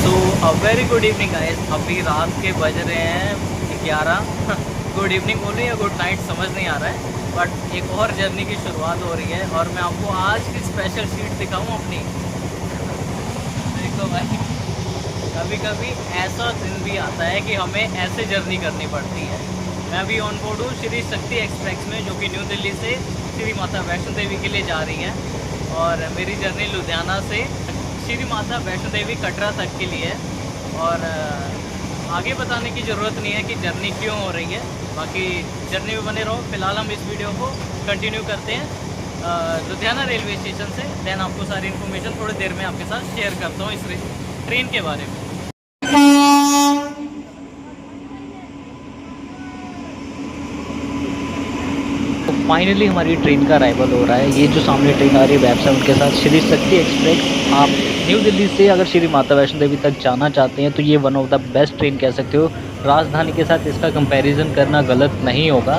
So very good evening guys. अभी रात के बज रहे हैं 11। गुड इवनिंग बोलूँ या गुड नाइट समझ नहीं आ रहा है, बट एक और जर्नी की शुरुआत हो रही है और मैं आपको आज की स्पेशल सीट दिखाऊँ अपनी। देखो भाई, कभी कभी ऐसा दिन भी आता है कि हमें ऐसे जर्नी करनी पड़ती है। मैं अभी ऑन बोर्ड हूँ श्री शक्ति एक्सप्रेस में, जो कि न्यू दिल्ली से श्री माता वैष्णो देवी के लिए जा रही है। और मेरी जर्नी लुधियाना से श्री माता वैष्णो देवी कटरा तक के लिए है। और आगे बताने की ज़रूरत नहीं है कि जर्नी क्यों हो रही है, बाकी जर्नी में बने रहो। फिलहाल हम इस वीडियो को कंटिन्यू करते हैं लुधियाना रेलवे स्टेशन से। देन आपको सारी इन्फॉर्मेशन थोड़ी देर में आपके साथ शेयर करता हूँ इस ट्रेन के बारे में। तो फाइनली हमारी ट्रेन का अराइवल हो रहा है। ये जो सामने ट्रेन आ रही है वेब 7 के साथ श्री शक्ति एक्सप्रेस। आप न्यू दिल्ली से अगर श्री माता वैष्णो देवी तक जाना चाहते हैं तो ये one of the best train कह सकते हो। राजधानी के साथ इसका कंपैरिजन करना गलत नहीं होगा।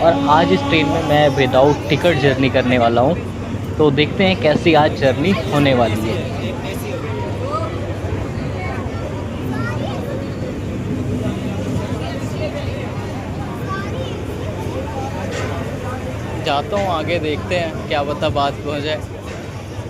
और आज इस ट्रेन में मैं विदाउट टिकट जर्नी करने वाला हूँ, तो देखते हैं कैसी आज जर्नी होने वाली है। जाता हूँ आगे, देखते हैं क्या पता बात हो जाए।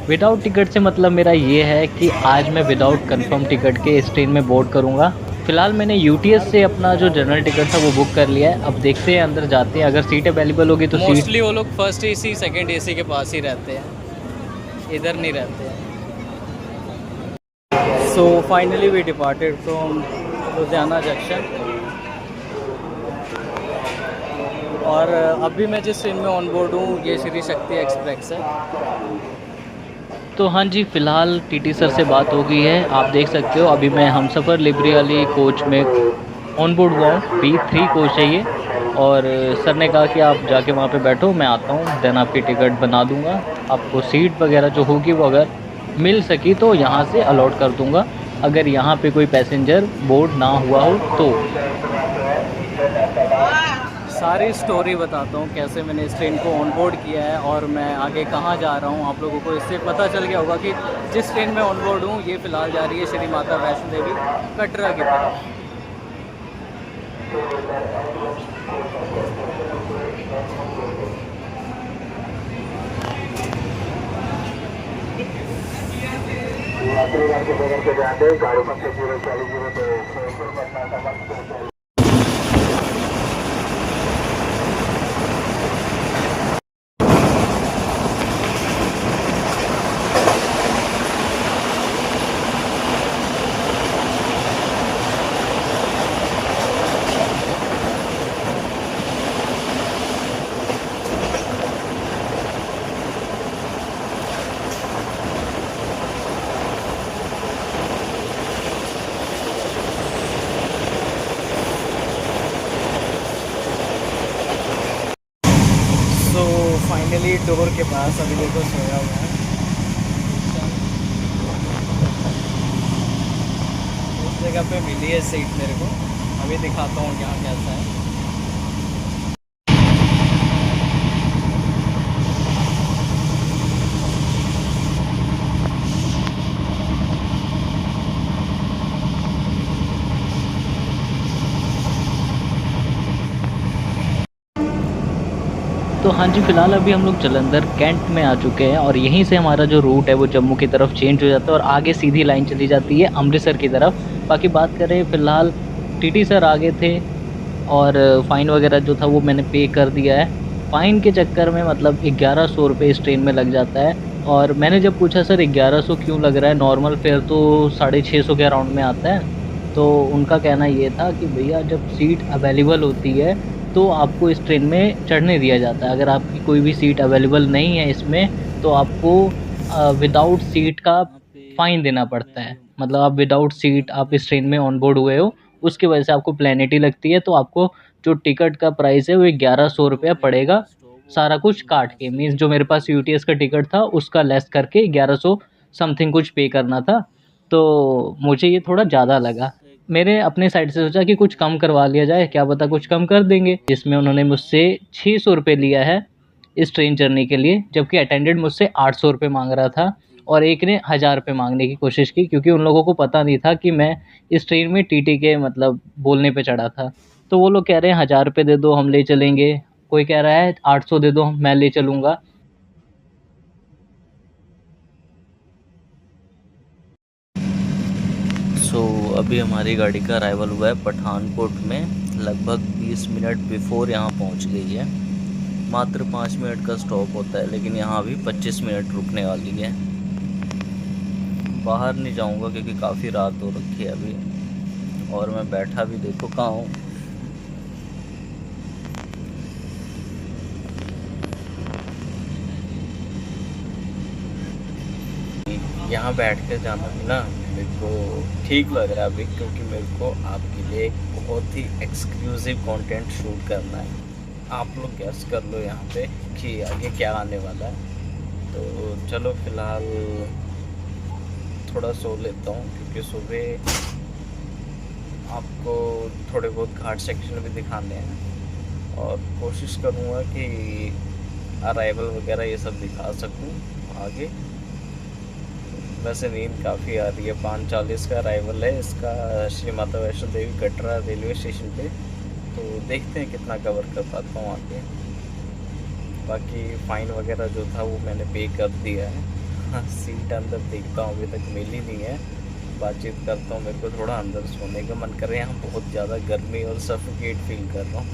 विदाउट टिकट से मतलब मेरा ये है कि आज मैं विदाउट कंफर्म टिकट के इस ट्रेन में बोर्ड करूँगा। फ़िलहाल मैंने यूटीएस से अपना जो जनरल टिकट था वो बुक कर लिया है। अब देखते हैं, अंदर जाते हैं, अगर सीट अवेलेबल होगी तो सीट। मोस्टली वो लोग फर्स्ट एसी सेकंड एसी के पास ही रहते हैं, इधर नहीं रहते हैं। So finally we departed from Ludhiana junction. और अभी मैं जिस ट्रेन में ऑन बोर्ड हूँ ये श्री शक्ति एक्सप्रेस है। तो हाँ जी, फ़िलहाल टीटी सर से बात हो गई है। आप देख सकते हो अभी मैं हमसफ़र लिबरी वाली कोच में ऑन बोर्ड हुआ हूँ। B3 कोच है ये। और सर ने कहा कि आप जाके वहाँ पे बैठो, मैं आता हूँ, देन आपकी टिकट बना दूँगा। आपको सीट वगैरह जो होगी वो अगर मिल सकी तो यहाँ से अलॉट कर दूँगा, अगर यहाँ पे कोई पैसेंजर बोर्ड ना हुआ हो तो। सारी स्टोरी बताता हूँ कैसे मैंने इस ट्रेन को ऑन बोर्ड किया है और मैं आगे कहाँ जा रहा हूँ। आप लोगों को इससे पता चल गया होगा कि जिस ट्रेन में ऑन बोर्ड हूँ ये फ़िलहाल जा रही है श्री माता वैष्णो देवी कटरा की तरफ। फाइनली डोर के पास अभी देखो सोया हुआ है। इस जगह पे मिली है सीट मेरे को, अभी दिखाता हूँ यहाँ कैसा है। तो हाँ जी, फ़िलहाल अभी हम लोग जालंधर कैंट में आ चुके हैं और यहीं से हमारा जो रूट है वो जम्मू की तरफ चेंज हो जाता है और आगे सीधी लाइन चली जाती है अमृतसर की तरफ। बाकी बात करें, फ़िलहाल टीटी सर आगे थे और फ़ाइन वगैरह जो था वो मैंने पे कर दिया है। फ़ाइन के चक्कर में मतलब 1100 रुपये इस ट्रेन में लग जाता है। और मैंने जब पूछा सर 1100 क्यों लग रहा है, नॉर्मल फेयर तो 650 के अराउंड में आता है, तो उनका कहना ये था कि भैया जब सीट अवेलेबल होती है तो आपको इस ट्रेन में चढ़ने दिया जाता है। अगर आपकी कोई भी सीट अवेलेबल नहीं है इसमें तो आपको विदाउट सीट का फ़ाइन देना पड़ता है। मतलब आप विदाउट सीट आप इस ट्रेन में ऑन बोर्ड हुए हो, उसकी वजह से आपको प्लेनिटी लगती है। तो आपको जो टिकट का प्राइस है वो 1100 रुपया पड़ेगा, सारा कुछ काट के। मीन्स जो मेरे पास यूटीएस का टिकट था उसका लेस करके 1100 समथिंग कुछ पे करना था। तो मुझे ये थोड़ा ज़्यादा लगा। मेरे अपने साइड से सोचा कि कुछ कम करवा लिया जाए, क्या पता कुछ कम कर देंगे। जिसमें उन्होंने मुझसे 600 रुपये लिया है इस ट्रेन जर्नी के लिए, जबकि अटेंडेंट मुझसे 800 रुपये मांग रहा था। और एक ने 1000 रुपये मांगने की कोशिश की, क्योंकि उन लोगों को पता नहीं था कि मैं इस ट्रेन में टीटी के मतलब बोलने पे चढ़ा था। तो वो लोग कह रहे हैं 1000 रुपये दे दो हम ले चलेंगे, कोई कह रहा है 800 दे दो मैं ले चलूंगा। अभी हमारी गाड़ी का अराइवल हुआ है पठानकोट में, लगभग 20 मिनट बिफोर यहाँ पहुँच गई है। मात्र 5 मिनट का स्टॉप होता है, लेकिन यहाँ अभी 25 मिनट रुकने वाली है। बाहर नहीं जाऊँगा क्योंकि काफ़ी रात हो रखी है अभी, और मैं बैठा भी देखो कहाँ हूँ। यहाँ बैठ के जाना भी ना मेरे को ठीक लग रहा है अभी, क्योंकि मेरे को आपके लिए एक बहुत ही एक्सक्लूसिव कंटेंट शूट करना है। आप लोग गेस कर लो यहाँ पे कि आगे क्या आने वाला है। तो चलो फिलहाल थोड़ा सो लेता हूँ, क्योंकि सुबह आपको थोड़े बहुत घाट सेक्शन भी दिखाने हैं, और कोशिश करूँगा कि अराइवल वगैरह ये सब दिखा सकूँ आगे। वैसे नींद काफ़ी आ रही है। 5:40 का अराइवल है इसका श्री माता वैष्णो देवी कटरा रेलवे स्टेशन पे, तो देखते हैं कितना कवर कर पाता हूँ आगे। बाकी फ़ाइन वगैरह जो था वो मैंने पे कर दिया है। हाँ, सीट अंदर देखता हूँ, अभी तक मिली नहीं है। बातचीत करता हूँ, मेरे को थोड़ा अंदर सोने का मन कर रहा है। यहाँ बहुत ज़्यादा गर्मी और सफोकेट फील कर रहा हूँ।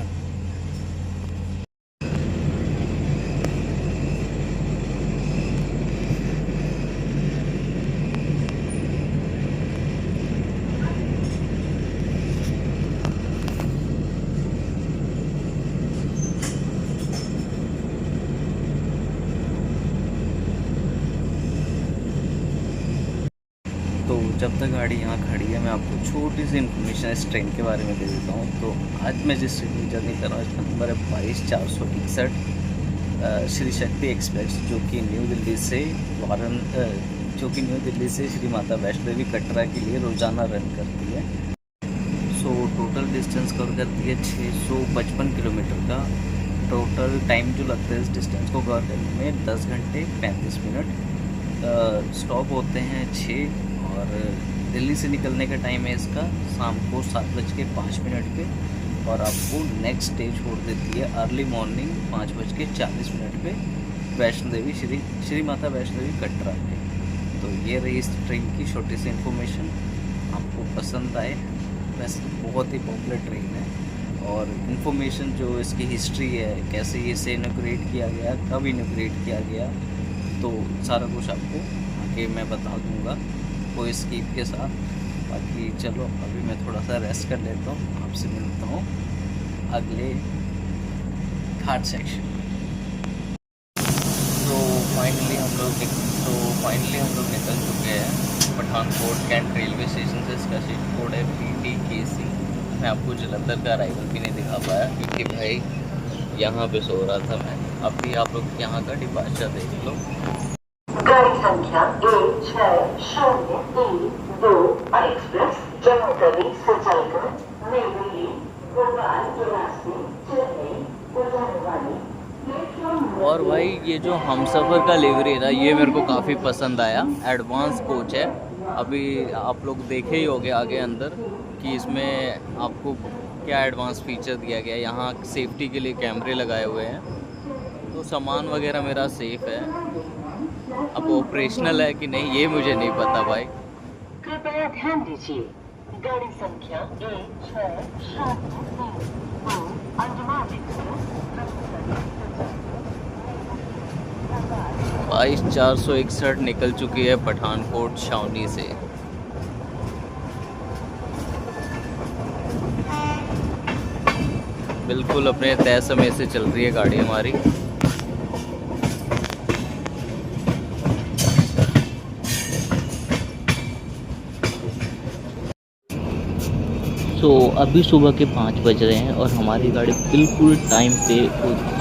तो जब तक गाड़ी यहाँ खड़ी है, मैं आपको छोटी सी इन्फॉर्मेशन इस ट्रेन के बारे में दे देता हूँ। तो आज मैं जिस ट्रेन की जर्नी कर रहा हूँ इसका नंबर है 22,461 श्री शक्ति एक्सप्रेस, जो कि न्यू दिल्ली से श्री माता वैष्णो देवी कटरा के लिए रोज़ाना रन करती है। टोटल डिस्टेंस कवर करती है 655 किलोमीटर का। टोटल टाइम जो लगता है इस डिस्टेंस को कवर करने में 10 घंटे 35 मिनट। स्टॉप होते हैं 6, और दिल्ली से निकलने का टाइम है इसका शाम को 7:05 पे, और आपको नेक्स्ट डे छोड़ देती है अर्ली मॉर्निंग 5:40 पे वैष्णो देवी श्री माता वैष्णो देवी कटरा पे। तो ये रही इस ट्रेन की छोटी सी इन्फॉर्मेशन। आपको पसंद आए, वैसे तो बहुत ही पॉपुलर ट्रेन है, और इन्फॉर्मेशन जो इसकी हिस्ट्री है, कैसे इसे इनॉग्रेट किया गया, कब इनॉग्रेट किया गया, तो सारा कुछ आपको आगे मैं बता दूंगा कोई स्कीप के साथ। बाकी चलो अभी मैं थोड़ा सा रेस्ट कर लेता हूँ, आपसे मिलता हूँ अगले घाट सेक्शन। तो फाइनली हम लोग निकल चुके हैं पठानकोट कैंट रेलवे स्टेशन से। इसका सीट कोड है PTKC। मैं आपको जलंधर का अराइवल भी नहीं दिखा पाया, क्योंकि भाई यहाँ पे सो रहा था मैं। अभी आप लोग यहाँ का डिपार्चर देख लो। गाड़ी संख्या 160112 एक्सप्रेस जम्मू तवी से चलकर नई दिल्ली भोपाल के रास्ते चेन्नई को जाने वाली। और भाई ये जो हमसफ़र का लिवरी है ना, ये मेरे को काफ़ी पसंद आया। एडवांस कोच है। अभी आप लोग देखे ही होंगे आगे अंदर कि इसमें आपको क्या एडवांस फीचर दिया गया है। यहाँ सेफ्टी के लिए कैमरे लगाए हुए हैं, तो सामान वगैरह मेरा सेफ़ है। अब ऑपरेशनल है कि नहीं ये मुझे नहीं पता भाई। कृपया ध्यान दीजिए, गाड़ी संख्या 1603 अंडमान एक्सप्रेस 22,461 निकल चुकी है पठानकोट छावनी से। बिल्कुल अपने तय समय से चल रही है गाड़ी हमारी। अभी सुबह के 5 बज रहे हैं और हमारी गाड़ी बिल्कुल टाइम पे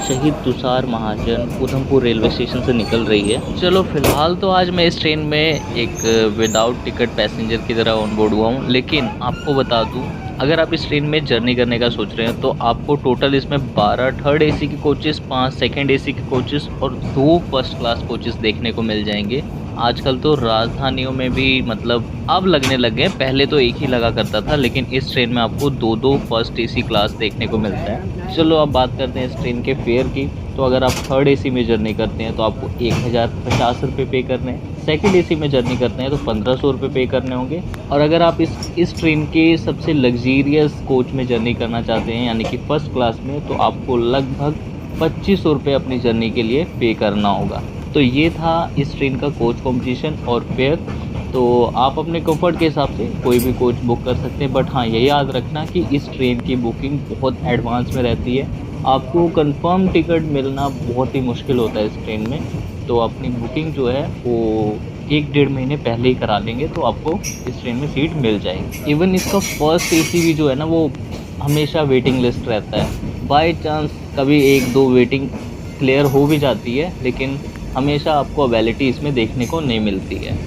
शहीद तुषार महाजन उधमपुर रेलवे स्टेशन से निकल रही है। चलो फिलहाल तो आज मैं इस ट्रेन में एक विदाउट टिकट पैसेंजर की तरह ऑन बोर्ड हुआ हूँ, लेकिन आपको बता दूँ अगर आप इस ट्रेन में जर्नी करने का सोच रहे हैं तो आपको टोटल इसमें 12 थर्ड AC के कोचेस, 5 सेकेंड AC के कोचेस और 2 फर्स्ट क्लास कोचेस देखने को मिल जाएंगे। आजकल तो राजधानियों में भी मतलब अब लगने लग गए, पहले तो एक ही लगा करता था, लेकिन इस ट्रेन में आपको दो दो फर्स्ट एसी क्लास देखने को मिलता है। चलो अब बात करते हैं इस ट्रेन के फेयर की। तो अगर आप थर्ड एसी में जर्नी करते हैं तो आपको 1050 रुपये पे करने हैं। सेकंड एसी में जर्नी करते हैं तो 1500 रुपये पे करने होंगे। और अगर आप इस ट्रेन के सबसे लग्जीरियस कोच में जर्नी करना चाहते हैं यानी कि फर्स्ट क्लास में, तो आपको लगभग 2500 रुपये अपनी जर्नी के लिए पे करना होगा। तो ये था इस ट्रेन का कोच कॉम्पिटिशन और फेयर। तो आप अपने कंफर्ट के हिसाब से कोई भी कोच बुक कर सकते हैं, बट हाँ ये याद रखना कि इस ट्रेन की बुकिंग बहुत एडवांस में रहती है। आपको कंफर्म टिकट मिलना बहुत ही मुश्किल होता है इस ट्रेन में। तो अपनी बुकिंग जो है वो 1-1.5 महीने पहले ही करा लेंगे तो आपको इस ट्रेन में सीट मिल जाएगी। इवन इसका फर्स्ट एसी भी जो है ना वो हमेशा वेटिंग लिस्ट रहता है। बाय चांस कभी 1-2 वेटिंग क्लियर हो भी जाती है, लेकिन हमेशा आपको अवेलिटी इसमें देखने को नहीं मिलती है।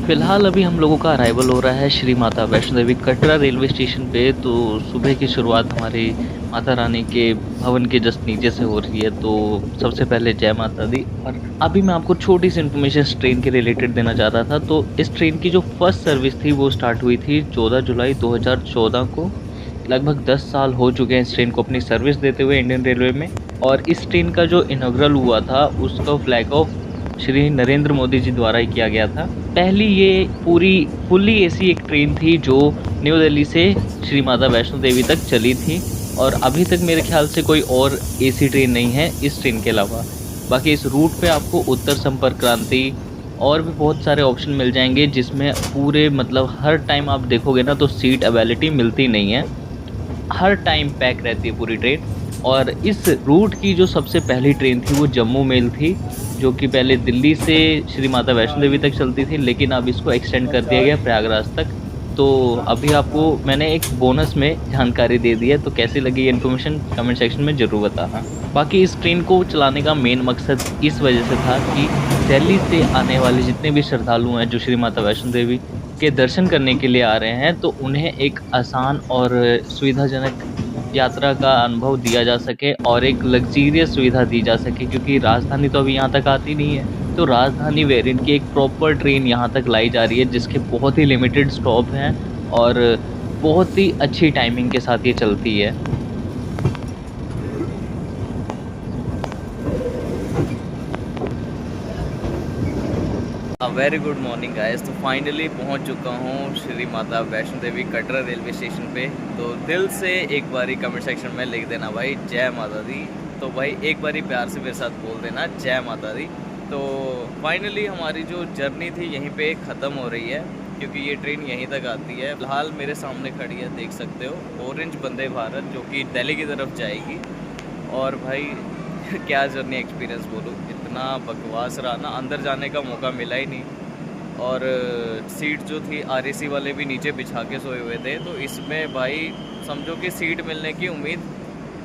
फ़िलहाल अभी हम लोगों का अराइवल हो रहा है श्री माता वैष्णो देवी कटरा रेलवे स्टेशन पे। तो सुबह की शुरुआत हमारी माता रानी के भवन के जस्ट नीचे से हो रही है। तो सबसे पहले जय माता दी। और अभी मैं आपको छोटी सी इन्फॉर्मेशन इस ट्रेन के रिलेटेड देना चाह रहा था। तो इस ट्रेन की जो फर्स्ट सर्विस थी वो स्टार्ट हुई थी 14 जुलाई 2014 को। लगभग 10 साल हो चुके हैं इस ट्रेन को अपनी सर्विस देते हुए इंडियन रेलवे में। और इस ट्रेन का जो इनॉग्रल हुआ था उसका फ्लैग ऑफ श्री नरेंद्र मोदी जी द्वारा ही किया गया था। पहली ये पूरी फुल्ली एसी एक ट्रेन थी जो न्यू दिल्ली से श्री माता वैष्णो देवी तक चली थी, और अभी तक मेरे ख्याल से कोई और एसी ट्रेन नहीं है इस ट्रेन के अलावा। बाकी इस रूट पे आपको उत्तर संपर्क क्रांति और भी बहुत सारे ऑप्शन मिल जाएंगे, जिसमें पूरे मतलब हर टाइम आप देखोगे ना तो सीट अवेलेबिलिटी मिलती नहीं है, हर टाइम पैक रहती है पूरी ट्रेन। और इस रूट की जो सबसे पहली ट्रेन थी वो जम्मू मेल थी, जो कि पहले दिल्ली से श्री माता वैष्णो देवी तक चलती थी, लेकिन अब इसको एक्सटेंड कर दिया गया प्रयागराज तक। तो अभी आपको मैंने एक बोनस में जानकारी दे दी है, तो कैसी लगी ये इन्फॉर्मेशन कमेंट सेक्शन में ज़रूर बताना। बाकी इस ट्रेन को चलाने का मेन मकसद इस वजह से था कि दिल्ली से आने वाले जितने भी श्रद्धालु हैं जो श्री माता वैष्णो देवी के दर्शन करने के लिए आ रहे हैं, तो उन्हें एक आसान और सुविधाजनक यात्रा का अनुभव दिया जा सके और एक लग्ज़रियस सुविधा दी जा सके, क्योंकि राजधानी तो अभी यहाँ तक आती नहीं है। तो राजधानी वेरिएंट की एक प्रॉपर ट्रेन यहाँ तक लाई जा रही है, जिसके बहुत ही लिमिटेड स्टॉप हैं और बहुत ही अच्छी टाइमिंग के साथ ये चलती है। Very good morning guys. तो फाइनली पहुंच चुका हूं श्री माता वैष्णो देवी कटरा रेलवे स्टेशन पे। तो दिल से एक बारी कमेंट सेक्शन में लिख देना भाई जय माता दी। तो भाई एक बारी प्यार से मेरे साथ बोल देना जय माता दी। तो फाइनली हमारी जो जर्नी थी यहीं पे ख़त्म हो रही है, क्योंकि ये ट्रेन यहीं तक आती है। फिलहाल मेरे सामने खड़ी है, देख सकते हो, ऑरेंज वंदे भारत, जो कि दिल्ली की तरफ जाएगी। और भाई क्या जर्नी एक्सपीरियंस बोलूँ, इतना बकवास रहा ना, अंदर जाने का मौका मिला ही नहीं। और सीट जो थी आरएसी वाले भी नीचे बिछा के सोए हुए थे, तो इसमें भाई समझो कि सीट मिलने की उम्मीद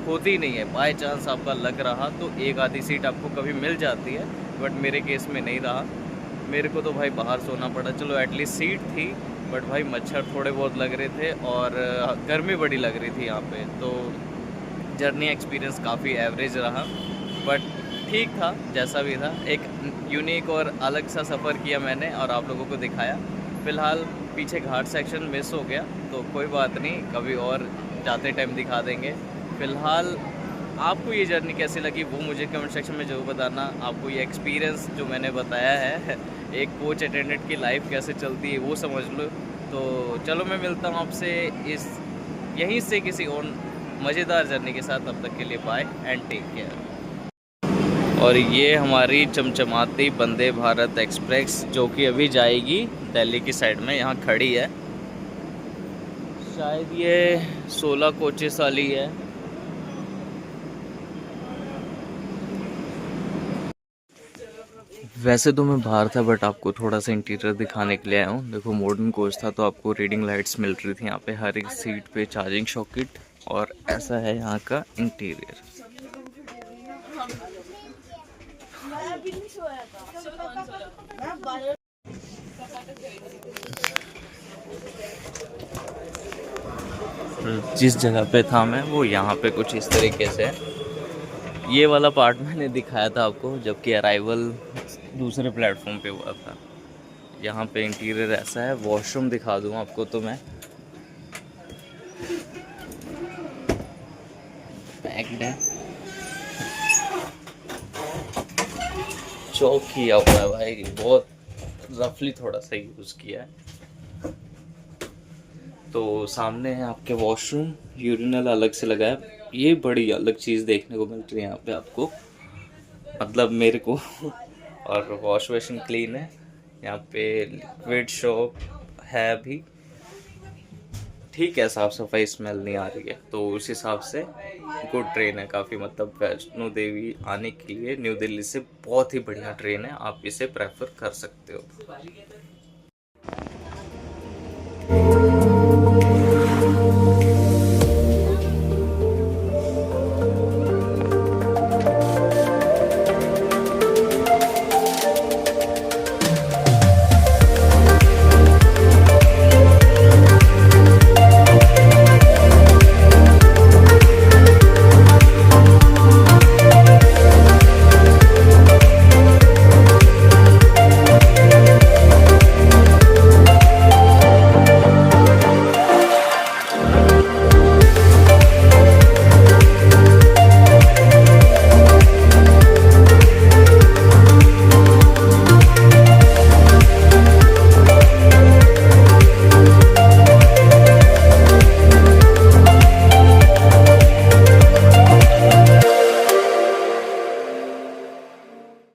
होती नहीं है। बाय चांस आपका लग रहा तो एक आधी सीट आपको कभी मिल जाती है, बट मेरे केस में नहीं रहा। मेरे को तो भाई बाहर सोना पड़ा। चलो एटलीस्ट सीट थी, बट भाई मच्छर थोड़े बहुत लग रहे थे और गर्मी बड़ी लग रही थी यहाँ पे। तो जर्नी एक्सपीरियंस काफ़ी एवरेज रहा, बट ठीक था जैसा भी था। एक यूनिक और अलग सा सफ़र किया मैंने और आप लोगों को दिखाया। फ़िलहाल पीछे घाट सेक्शन मिस हो गया, तो कोई बात नहीं, कभी और जाते टाइम दिखा देंगे। फ़िलहाल आपको ये जर्नी कैसी लगी वो मुझे कमेंट सेक्शन में ज़रूर बताना। आपको ये एक्सपीरियंस जो मैंने बताया है एक कोच अटेंडेंट की लाइफ कैसे चलती है वो समझ लो। तो चलो मैं मिलता हूँ आपसे यहीं से किसी और मज़ेदार जर्नी के साथ। तब तक के लिए बाय एंड टेक केयर। और ये हमारी चमचमाती वंदे भारत एक्सप्रेस, जो कि अभी जाएगी दिल्ली की साइड में, यहाँ खड़ी है। शायद ये 16 कोचेस वाली है। वैसे तो मैं बाहर था, बट आपको थोड़ा सा इंटीरियर दिखाने के लिए आया हूँ। देखो मॉडर्न कोच था, तो आपको रीडिंग लाइट्स मिल रही थी यहाँ पे, हर एक सीट पे चार्जिंग सॉकेट, और ऐसा है यहाँ का इंटीरियर। जिस जगह पे था मैं वो यहाँ पे कुछ इस तरीके से है। ये वाला पार्ट मैंने दिखाया था आपको, जबकि अराइवल दूसरे प्लेटफॉर्म पे हुआ था। यहाँ पे इंटीरियर ऐसा है। वॉशरूम दिखा दूँ आपको तो मैं, पैक्ड है, चौक किया हुआ है भाई, बहुत रफली थोड़ा सा यूज़ किया है। तो सामने है आपके वॉशरूम, यूरिनल अलग से लगा है। ये बड़ी अलग चीज़ देखने को मिलती है यहाँ पे आपको, मतलब मेरे को। और वॉश बेसिन क्लीन है यहाँ पे, लिक्विड शॉप है अभी, ठीक है, साफ़ सफाई, स्मेल नहीं आ रही है। तो उस हिसाब से गुड ट्रेन है काफ़ी, मतलब वैष्णो देवी आने के लिए न्यू दिल्ली से बहुत ही बढ़िया ट्रेन है, आप इसे प्रेफर कर सकते हो।